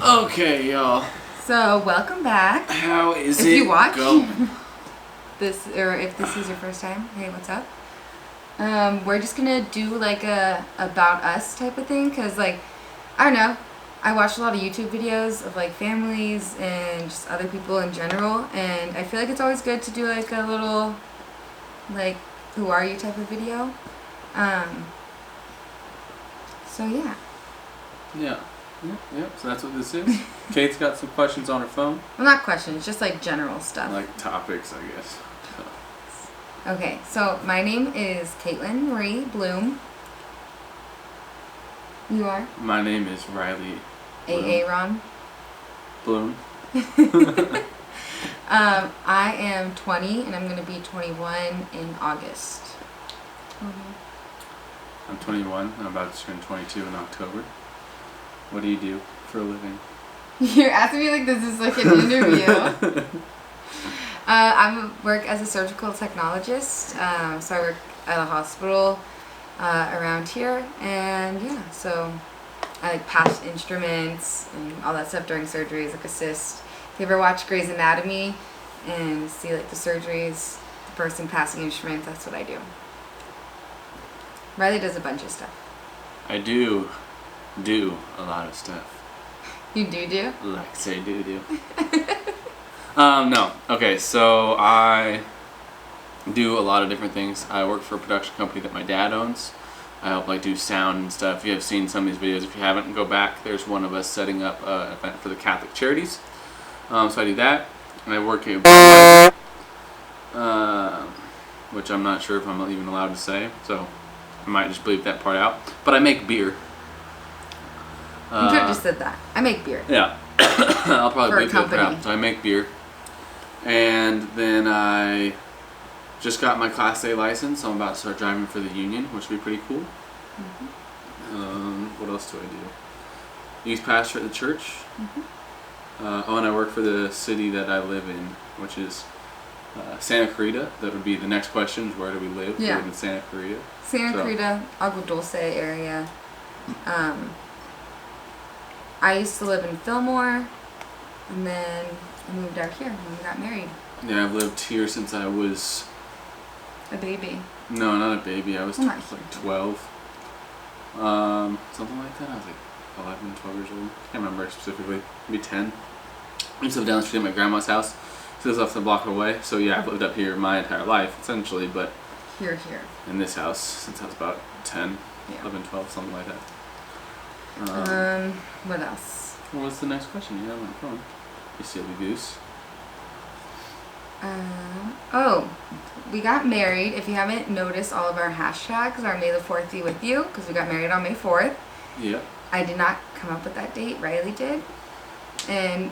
Okay, y'all. So, welcome back. How is if it you watch going? this, or if this is your first time, hey, what's up? We're just gonna do like a about us type of thing, cause like, I don't know, I watch a lot of YouTube videos of like families and just other people in general, and I feel like it's always good to do like a little, like, who are you type of video. So yeah. Yeah. So that's what this is. Kate's got some questions on her phone. Well, not questions, just like general stuff. Like topics, I guess. Okay, so my name is Caitlin Marie Bloom. You are? My name is Riley Aaron. Bloom. I am 20 and I'm going to be 21 in August. I'm 21. I'm about to turn 22 in October. What do you do for a living? You're asking me like this is like an interview. I work as a surgical technologist, so I work at a hospital around here, and yeah, so I like pass instruments and all that stuff during surgeries, like assist. If you ever watch Grey's Anatomy and see like the surgeries, the person passing instruments, that's what I do. Riley does a bunch of stuff. I do a lot of stuff. You do? Like say do. No. Okay, so I do a lot of different things. I work for a production company that my dad owns. I help like do sound and stuff. You have seen some of these videos. If you haven't, go back. There's one of us setting up an event for the Catholic Charities. So I do that. And I work at which I'm not sure if I'm even allowed to say. So I might just bleep that part out. But I make beer. You could have just said that. I make beer. Yeah. I'll probably bleep that part out. company. So I make beer. And then I just got my Class A license, so I'm about to start driving for the union, which will be pretty cool. What else do I do? Youth pastor at the church. And I work for the city that I live in, which is Santa Clarita. That would be the next question, is where do we live? Yeah. We live in Santa Clarita. Santa Clarita, Agua Dulce area. I used to live in Fillmore, and then I moved out here when we got married. Yeah, I've lived here since I was... A baby. No, not a baby. I was Well, like 12. Something like that. I was like 11, 12 years old. Can't remember specifically. Maybe 10. I used to live down the street at my grandma's house. She lives off the block away. So yeah, I've lived up here my entire life, essentially. But Here. in this house since I was about 10, Yeah. 11, 12, something like that. What else? What's the next question? You have my phone. You silly goose. We got married. If you haven't noticed, all of our hashtags are May the 4th be with you, because we got married on May 4th. Yeah. I did not come up with that date. Riley did. And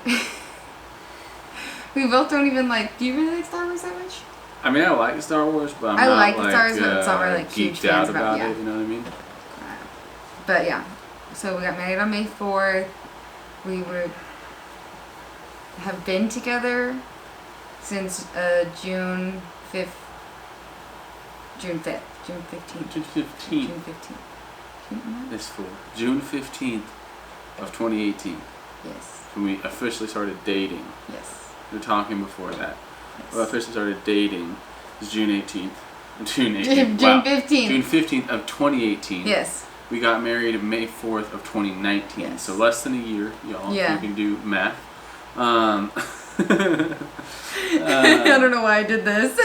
we both don't even like... Do you really like Star Wars that much? I mean, I like Star Wars, but I not like the Star Wars, but it's not really like huge geeked out fans about yeah. it. You know what I mean? But yeah, so we got married on May 4th. We would have been together since June 15th. June 15th. This fool. June 15th of 2018. Yes. When we officially started dating. Yes. We were talking before that. Yes. We officially started dating. It was June 18th. June 18th. June Wow. 15th. June 15th of 2018. Yes. We got married May 4th of 2019. Yes. So less than a year, y'all. Yeah. You can do math. I don't know why I did this.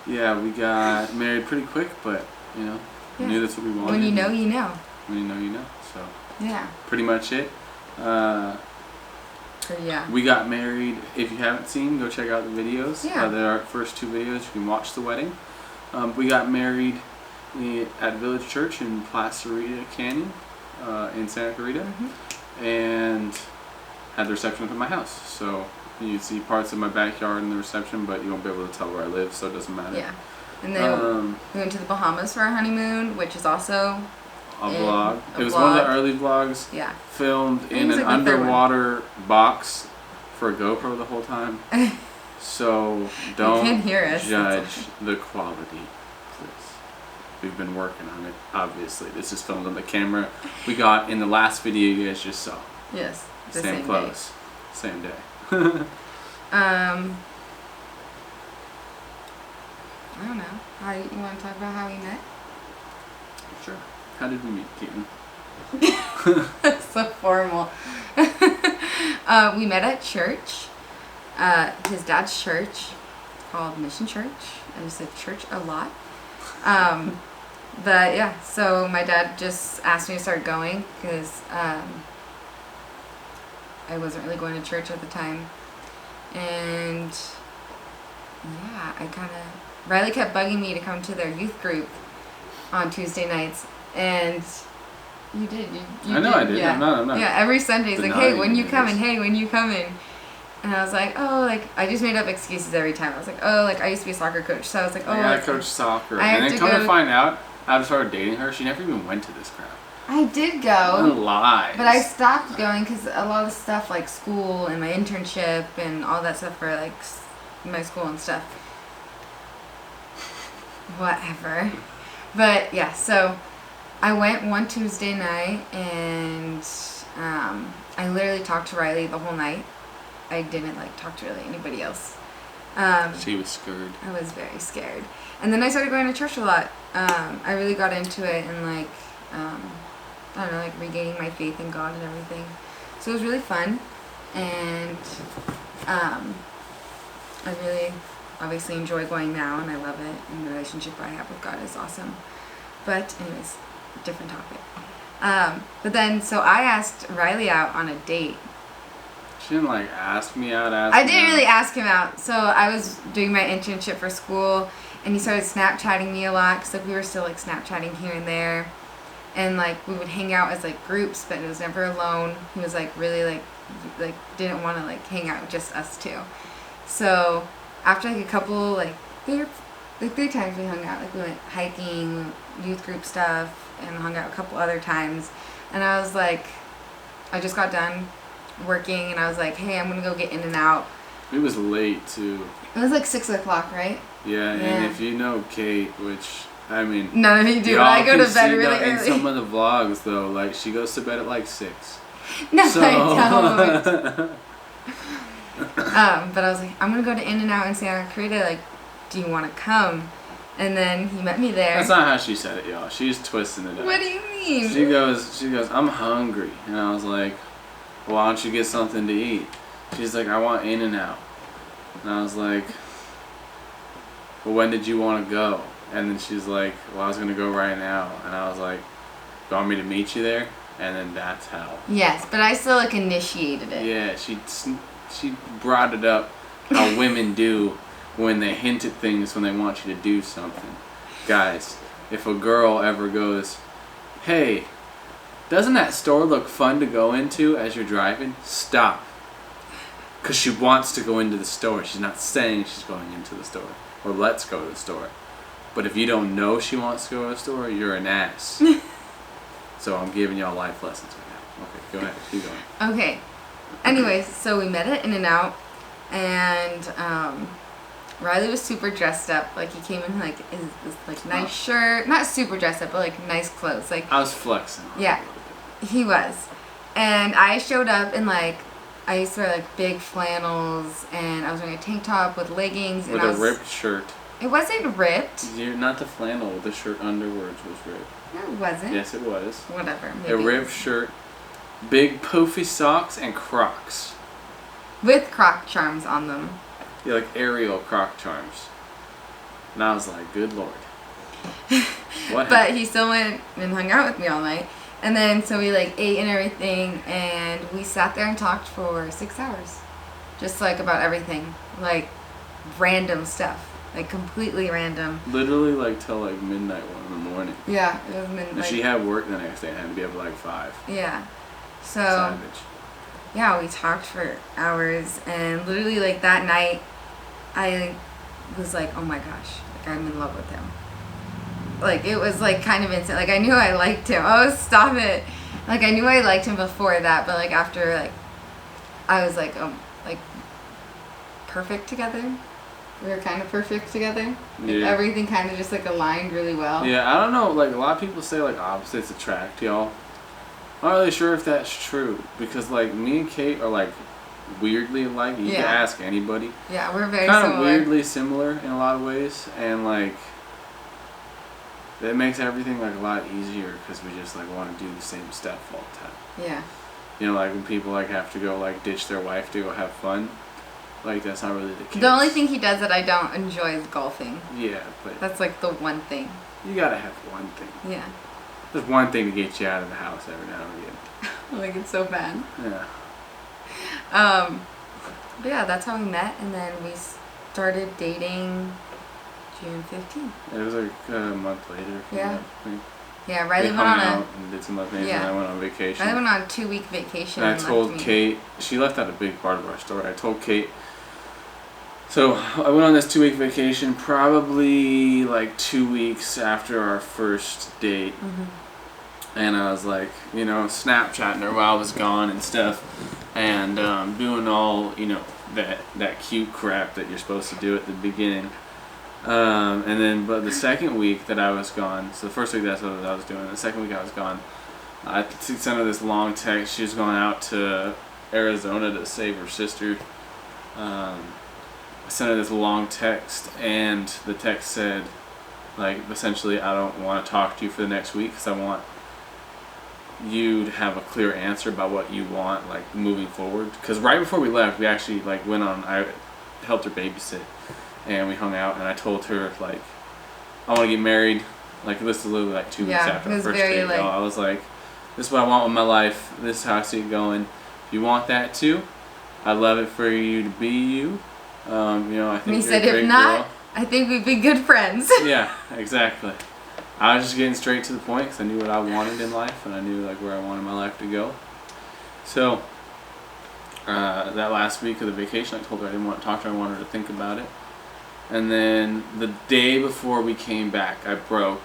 Yeah, we got married pretty quick, but you know, Yeah. knew that's what we wanted. When you know, you know. When you know, you know. So Yeah. pretty much it. Yeah. We got married. If you haven't seen, go check out the videos. Yeah. There are first two videos. You can watch the wedding. We got married at Village Church in Placerita Canyon in Santa Clarita, and had the reception at my house. So you see parts of my backyard in the reception, but you won't be able to tell where I live, so it doesn't matter. Yeah. And then we went to the Bahamas for our honeymoon, which is also a vlog. It was vlog. one of the early vlogs. Yeah. Filmed in was an like the third underwater box for a GoPro the whole time. So don't can't hear us, judge the quality, please. We've been working on it, obviously. This is filmed on the camera we got in the last video you guys just saw. Yes. the same same clothes, same day. I don't know. You want to talk about how we met? Sure. How did we meet, Keaton? That's so formal. We met at church. His dad's church, called Mission Church. I just said church a lot. But yeah, so my dad just asked me to start going because I wasn't really going to church at the time. And yeah, Riley kept bugging me to come to their youth group on Tuesday nights. And you did. You I know did. I did. Yeah. I'm not. Yeah, every Sunday he's like, denying hey, when you it coming? is. Hey, when you coming? And I was like, oh, like, I just made up excuses every time. I was like, oh, like, I used to be a soccer coach. So I was like, oh. I coach soccer. I have And then to come go- to find out, after I started dating her, she never even went to this crap. I did go. Lies. But I stopped going because a lot of stuff, like school and my internship and all that stuff for, like, my school and stuff. Whatever. But, yeah, so I went one Tuesday night and I literally talked to Riley the whole night. I didn't like talk to really anybody else. She was scared. I was very scared. And then I started going to church a lot. I really got into it and like, I don't know, like regaining my faith in God and everything. So it was really fun. And I really obviously enjoy going now and I love it. And the relationship I have with God is awesome. But anyways, different topic. But then, so I asked Riley out on a date. She didn't like ask me out. I didn't really ask him out. So I was doing my internship for school, and he started Snapchatting me a lot because like we were still like Snapchatting here and there, and like we would hang out as like groups, but it was never alone. He was like really like didn't want to like hang out with just us two. So after like a couple like 3 times we hung out. Like we went hiking, youth group stuff, and hung out a couple other times. And I was like, I just got done working and I was like, hey, I'm gonna go get in and out. It was late too. It was like 6 o'clock, right? Yeah, and if you know Kait, which I mean, none of you do. y'all I go can to bed see really that in early. some of the vlogs though, like she goes to bed at like 6. No, So I don't. But I was like, I'm gonna go to In and Out in Santa Clarita. Like, do you want to come? And then he met me there. That's not how she said it, y'all. She's twisting it up. What do you mean? She goes, I'm hungry. And I was like, well, why don't you get something to eat? She's like, I want In and Out. And I was like, well, when did you want to go? And then she's like, well, I was going to go right now. And I was like, you want me to meet you there? And then that's how. Yes, but I still like initiated it. Yeah, she brought it up how women do when they hint at things when they want you to do something. Guys, if a girl ever goes, hey, doesn't that store look fun to go into as you're driving? Stop. Because she wants to go into the store. She's not saying she's going into the store. Or let's go to the store. But if you don't know she wants to go to the store, you're an ass. So I'm giving y'all life lessons right now. Okay, go ahead. Keep going. Okay. Anyways, so we met at In and Out, and Riley was super dressed up. Like he came in like this like nice shirt, not super dressed up, but like nice clothes. Like I was flexing. yeah, he was. And I showed up in like I used to wear like big flannels, and I was wearing a tank top with leggings. With and a ripped shirt. It wasn't ripped. You're not the flannel. The shirt underwards was ripped. No, it wasn't. Yes, it was. Whatever. Maybe. A ripped shirt, big poofy socks, and Crocs. With Croc charms on them. Yeah, like Ariel Croc charms. And I was like, good lord. What But happened? he still went and hung out with me all night. And then so we like ate and everything, and we sat there and talked for 6 hours. Just like about everything. Like random stuff. Like completely random. Literally like till like midnight 1 in the morning. Yeah, it was been And like she had work the next day and had to be up at like 5. yeah. So Savage. yeah, we talked for hours, and literally like that night, I was like, oh my gosh, like I'm in love with him. Like it was like kind of instant. Like I knew I liked him. Oh, stop it. Like I knew I liked him before that, but like after like, I was like perfect together. We were kind of perfect together. Like, Yeah. everything kind of just like aligned really well. Yeah, I don't know. Like a lot of people say like opposites attract, y'all. I'm not really sure if that's true because like me and Kate are like weirdly alike. You can ask anybody. Yeah, we're very kind similar. of weirdly similar in a lot of ways, and like it makes everything like a lot easier because we just like want to do the same stuff all the time. Yeah. You know, like when people like have to go like ditch their wife to go have fun, like that's not really the case. The only thing he does that I don't enjoy is golfing. Yeah, but that's like the one thing. You gotta have one thing. Yeah. There's one thing to get you out of the house every now and again. Like it's so bad. Yeah. But yeah, that's how we met, and then we started dating June 15th. It was like a month later. Yeah. That. Yeah, Riley went on and did some other things, and I went on vacation. Riley went on a 2-week vacation. And I told Kate, she left out a big part of our story. I told Kate, so I went on this 2-week vacation probably like 2 weeks after our first date. Mm-hmm. And I was like, you know, Snapchatting her while I was gone and stuff. And doing all, you know, that cute crap that you're supposed to do at the beginning. And then, but the second week that I was gone, so the first week that's what I was doing. The second week I was gone, I sent her this long text. She was going out to Arizona to save her sister. I sent her this long text, and the text said, like, essentially, I don't want to talk to you for the next week because I want you to have a clear answer about what you want, like, moving forward. Because right before we left, we actually, like, I helped her babysit. And we hung out, and I told her, like, I want to get married. Like, this is literally, like, 2 weeks after our first date. Like, I was like, this is what I want with my life. This is how I see it going. If you want that, too, I'd love it for you to be you. You know, I think you're a great girl. I think we'd be good friends. Yeah, exactly. I was just getting straight to the point because I knew what I wanted in life, and I knew, like, where I wanted my life to go. So, that last week of the vacation, I told her I didn't want to talk to her. I wanted her to think about it. And then the day before we came back, I broke.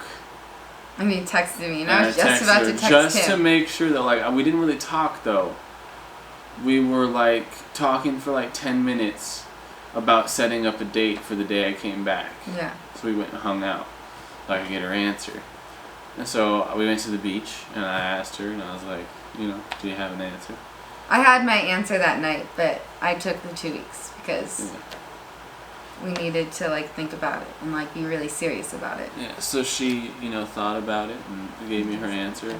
And he texted me, and I was just about to text him. Just to make sure that, like, we didn't really talk, though. We were, like, talking for, like, 10 minutes about setting up a date for the day I came back. Yeah. So we went and hung out so I could get her answer. And so we went to the beach, and I asked her, and I was like, you know, do you have an answer? I had my answer that night, but I took the 2 weeks because... Yeah. We needed to like think about it and like be really serious about it. Yeah, so she, you know, thought about it and gave me her answer.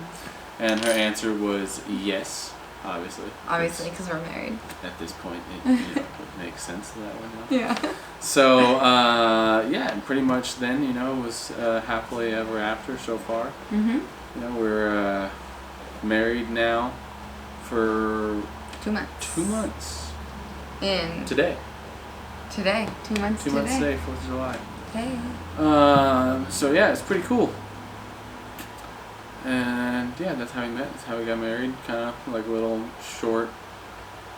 And her answer was yes, obviously. Obviously, because we're married. At this point, it makes sense that way now. Yeah. So, yeah, and pretty much then, you know, it was happily ever after so far. Mm-hmm. You know, we're married now for 2 months. 2 months. Today, 2 months 2 months today, 4th of July. Hey. So yeah, it's pretty cool. And yeah, that's how we met. That's how we got married. Kind of like a little short.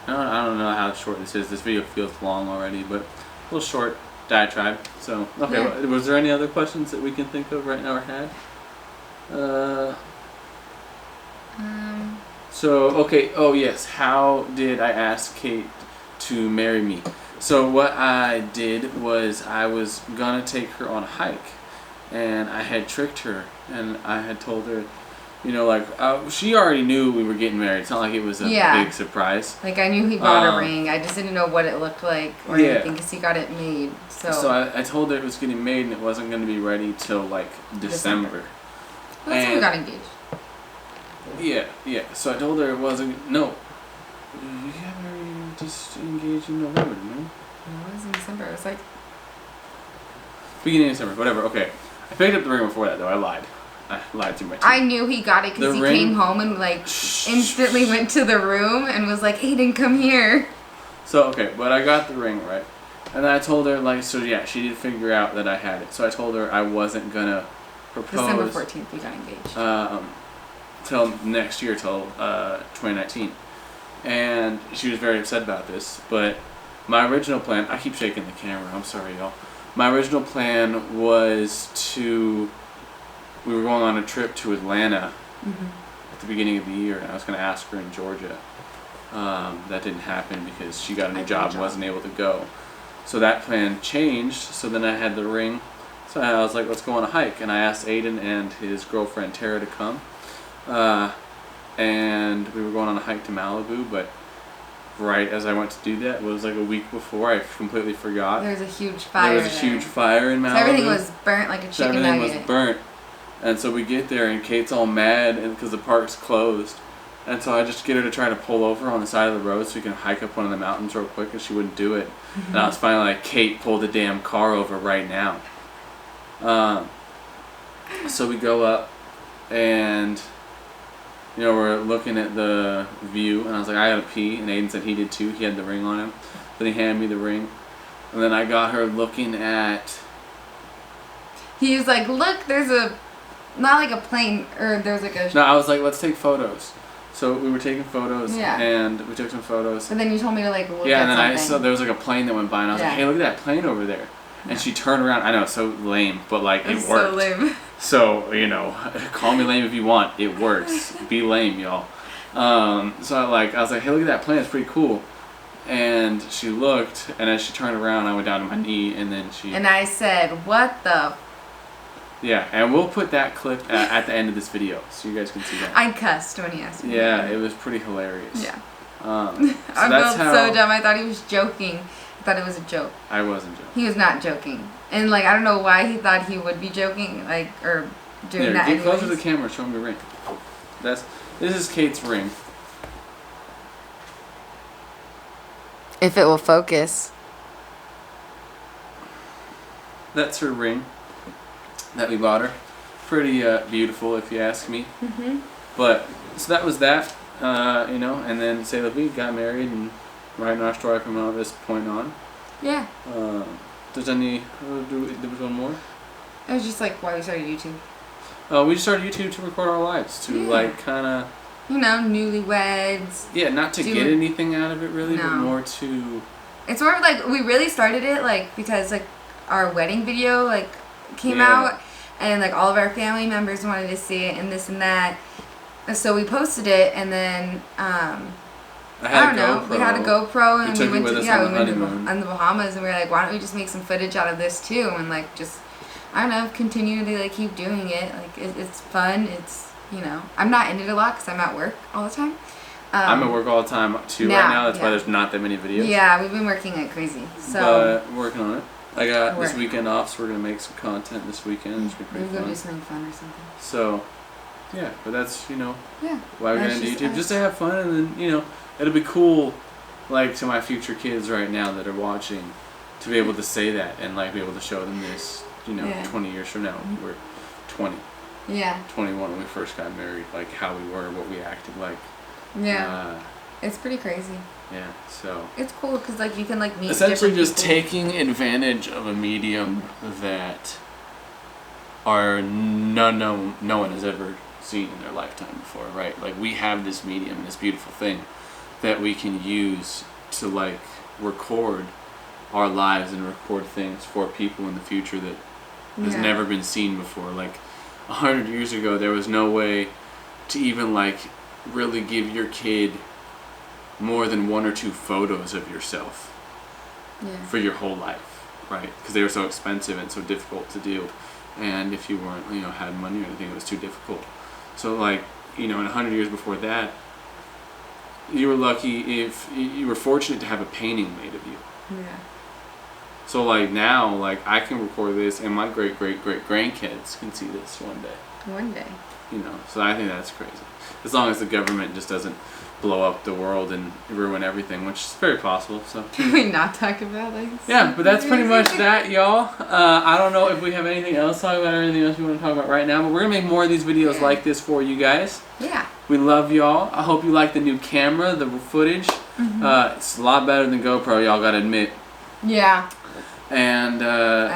I don't know how short this is. This video feels long already, but a little short diatribe. So okay, yeah. Was there any other questions that we can think of right now or had? So okay. Oh yes. How did I ask Kate to marry me? So what I did was I was gonna take her on a hike, and I had tricked her, and I had told her, you know, like she already knew we were getting married. It's not like it was a big surprise. Like I knew he bought a ring. I just didn't know what it looked like or anything because he got it made. So I told her it was getting made and it wasn't going to be ready till like December. Well, that's when we got engaged. Yeah. So I told her it wasn't. No. You got married just engaged in November, no? No, it was in December. It was like... beginning of December, whatever, okay. I picked up the ring before that, though. I lied to my team. I knew he got it because he came home and, like, instantly went to the room and was like, Aiden, come here. So, okay, but I got the ring, right? And then I told her, like, so yeah, she did figure out that I had it. So I told her I wasn't gonna propose... December 14th, we got engaged. Till next year, till 2019. And she was very upset about this, but my original plan, I keep shaking the camera, I'm sorry y'all. My original plan was we were going on a trip to Atlanta at the beginning of the year, and I was going to ask her in Georgia. That didn't happen because she got a new job and wasn't able to go. So that plan changed, so then I had the ring. So I was like, let's go on a hike, and I asked Aiden and his girlfriend Tara to come. and we were going on a hike to Malibu, but right as I went to do that, it was like a week before, I completely forgot. There was a huge fire. There was a huge fire in Malibu. So everything was burnt like a chicken nugget. Everything was burnt. And so we get there, and Kate's all mad because the park's closed. And so I just get her to try to pull over on the side of the road so we can hike up one of the mountains real quick, and she wouldn't do it. And I was finally like, Kate, pull the damn car over right now. So we go up, and we're looking at the view, and I was like, I gotta pee, and Aiden said he did too. He had the ring on him. Then he handed me the ring, and then I got her looking at. He was like, look, there's not like a plane, or there's like a. No, I was like, let's take photos. So we were taking photos, and we took some photos. But then you told me to like look yeah, at and then something. I saw there was like a plane that went by, and I was like, hey, look at that plane over there. And she turned around. I know, so lame, but like it worked. So lame. So call me lame if you want. It works. Be lame, y'all. So I was like, hey, look at that plane. It's pretty cool. And she looked, and as she turned around, I went down to my knee, and then she. And I said, what the. Yeah, and we'll put that clip at the end of this video, so you guys can see that. I cussed when he asked me. Yeah, it was pretty hilarious. Yeah. So I felt so dumb. I thought he was joking. I thought it was a joke. I wasn't joking. He was not joking. And like, I don't know why he thought he would be joking, like, or doing that. Get closer to the camera, show him your ring. This is Kate's ring. If it will focus. That's her ring that we bought her. Pretty beautiful, if you ask me. Mhm. But so that was that, and then say that we got married and writing our story from all this point on. Yeah. There's any? There was one more. It was just like why we started YouTube. We just started YouTube to record our lives, to kind of. Newlyweds. Yeah, not to get anything out of it really, but more to. It's more of like we really started it like because like our wedding video like came out and like all of our family members wanted to see it and this and that, and so we posted it and then I don't know. We had a GoPro and we went to on the Bahamas and we were like, why don't we just make some footage out of this too and like just I don't know, continue to like keep doing it. Like it's fun. It's I'm not in it a lot because I'm at work all the time. I'm at work all the time too right now. That's why there's not that many videos. Yeah, we've been working like crazy. So but we're working on it. I got this weekend off, so we're gonna make some content this weekend. It's gonna be pretty fun. We'll go do something fun or something. So, yeah, but that's why we're gonna do YouTube, just to have fun, and then it'll be cool, like to my future kids right now that are watching, to be able to say that and like be able to show them this, 20 years from now. We're 20. Yeah. 21 when we first got married, like how we were, what we acted like. Yeah. It's pretty crazy. Yeah, so. It's cool because like you can like meet essentially just people. taking advantage of a medium that no one has ever seen in their lifetime before, right? Like we have this medium, this beautiful thing that we can use to like record our lives and record things for people in the future that has never been seen before. Like 100 years ago, there was no way to even like really give your kid more than 1 or 2 photos of yourself for your whole life, right? Because they were so expensive and so difficult to do, and if you weren't, had money or anything, it was too difficult. So like, in 100 years before that, you were lucky if you were fortunate to have a painting made of you. Yeah. So like now, like I can record this, and my great grandkids can see this one day. One day. So I think that's crazy. As long as the government just doesn't blow up the world and ruin everything, which is very possible. So can we not talk about like? Yeah, but that's pretty much that, y'all. I don't know if we have anything else to talk about or anything else we want to talk about right now, but we're gonna make more of these videos like this for you guys. Yeah. We love y'all. I hope you like the new camera, the footage. It's a lot better than GoPro, y'all gotta admit. Yeah. And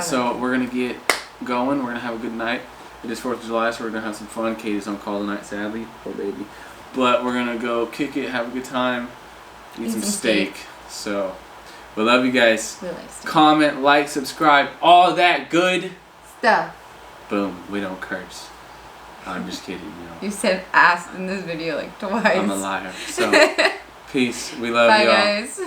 so we're gonna get going. We're gonna have a good night. It is 4th of July, so we're gonna have some fun. Katie's on call tonight, sadly. Poor baby. But we're gonna go kick it, have a good time, eat some steak. So we love you guys. We like steak. Comment, like, subscribe, all that good stuff. Boom. We don't curse. I'm just kidding. You said ass in this video like twice. I'm a liar. So peace. We love Bye, y'all. guys.